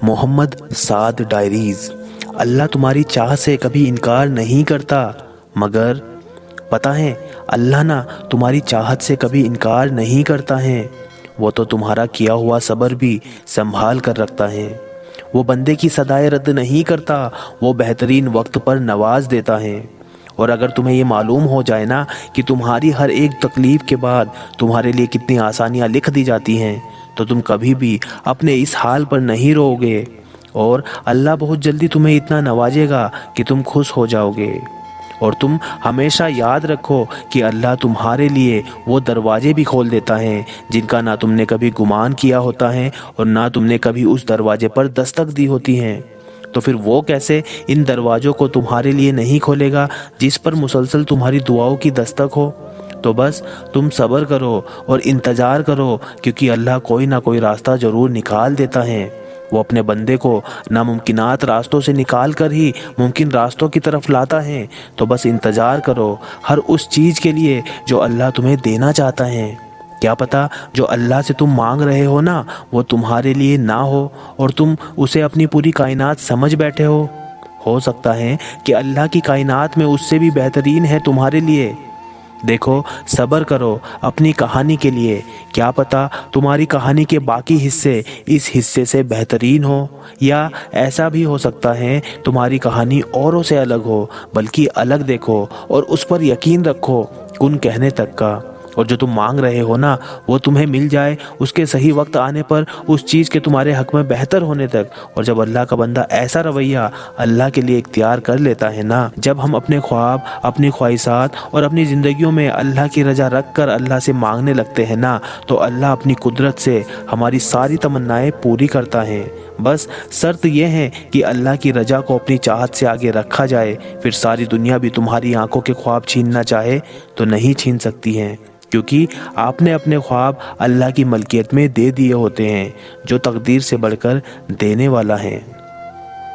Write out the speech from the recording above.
محمد سعد diaries. اللہ تمہاری چاہ سے کبھی انکار نہیں کرتا، مگر پتہ ہے اللہ نا تمہاری چاہت سے کبھی انکار نہیں کرتا ہے، وہ تو تمہارا کیا ہوا صبر بھی سنبھال کر رکھتا ہے۔ وہ بندے کی صدائے رد نہیں کرتا، وہ بہترین وقت پر نواز دیتا ہے۔ اور اگر تمہیں یہ معلوم ہو جائے نا کہ تمہاری ہر ایک تکلیف کے بعد تمہارے لیے کتنی آسانیاں لکھ دی جاتی ہیں، تو تم کبھی بھی اپنے اس حال پر نہیں رو گے، اور اللہ بہت جلدی تمہیں اتنا نوازے گا کہ تم خوش ہو جاؤ گے۔ اور تم ہمیشہ یاد رکھو کہ اللہ تمہارے لیے وہ دروازے بھی کھول دیتا ہے جن کا نہ تم نے کبھی گمان کیا ہوتا ہے اور نہ تم نے کبھی اس دروازے پر دستک دی ہوتی ہے۔ تو پھر وہ کیسے ان دروازوں کو تمہارے لیے نہیں کھولے گا جس پر مسلسل تمہاری دعاؤں کی دستک ہو؟ تو بس تم صبر کرو اور انتظار کرو، کیونکہ اللہ کوئی نہ کوئی راستہ ضرور نکال دیتا ہے۔ وہ اپنے بندے کو ناممکنات راستوں سے نکال کر ہی ممکن راستوں کی طرف لاتا ہے۔ تو بس انتظار کرو ہر اس چیز کے لیے جو اللہ تمہیں دینا چاہتا ہے۔ کیا پتہ جو اللہ سے تم مانگ رہے ہو نا وہ تمہارے لیے نہ ہو اور تم اسے اپنی پوری کائنات سمجھ بیٹھے ہو سکتا ہے کہ اللہ کی کائنات میں اس سے بھی بہترین ہے تمہارے لیے۔ دیکھو صبر کرو اپنی کہانی کے لیے، کیا پتہ تمہاری کہانی کے باقی حصے اس حصے سے بہترین ہو، یا ایسا بھی ہو سکتا ہے تمہاری کہانی اوروں سے الگ ہو، بلکہ الگ دیکھو اور اس پر یقین رکھو کن کہنے تک کا۔ اور جو تم مانگ رہے ہو نا وہ تمہیں مل جائے اس کے صحیح وقت آنے پر، اس چیز کے تمہارے حق میں بہتر ہونے تک۔ اور جب اللہ کا بندہ ایسا رویہ اللہ کے لیے اختیار کر لیتا ہے نا، جب ہم اپنے خواب، اپنی خواہشات اور اپنی زندگیوں میں اللہ کی رضا رکھ کر اللہ سے مانگنے لگتے ہیں نا، تو اللہ اپنی قدرت سے ہماری ساری تمنائیں پوری کرتا ہے۔ بس شرط یہ ہے کہ اللہ کی رضا کو اپنی چاہت سے آگے رکھا جائے، پھر ساری دنیا بھی تمہاری آنکھوں کے خواب چھیننا چاہے تو نہیں چھین سکتی ہے، کیونکہ آپ نے اپنے خواب اللہ کی ملکیت میں دے دیے ہوتے ہیں جو تقدیر سے بڑھ کر دینے والا ہے۔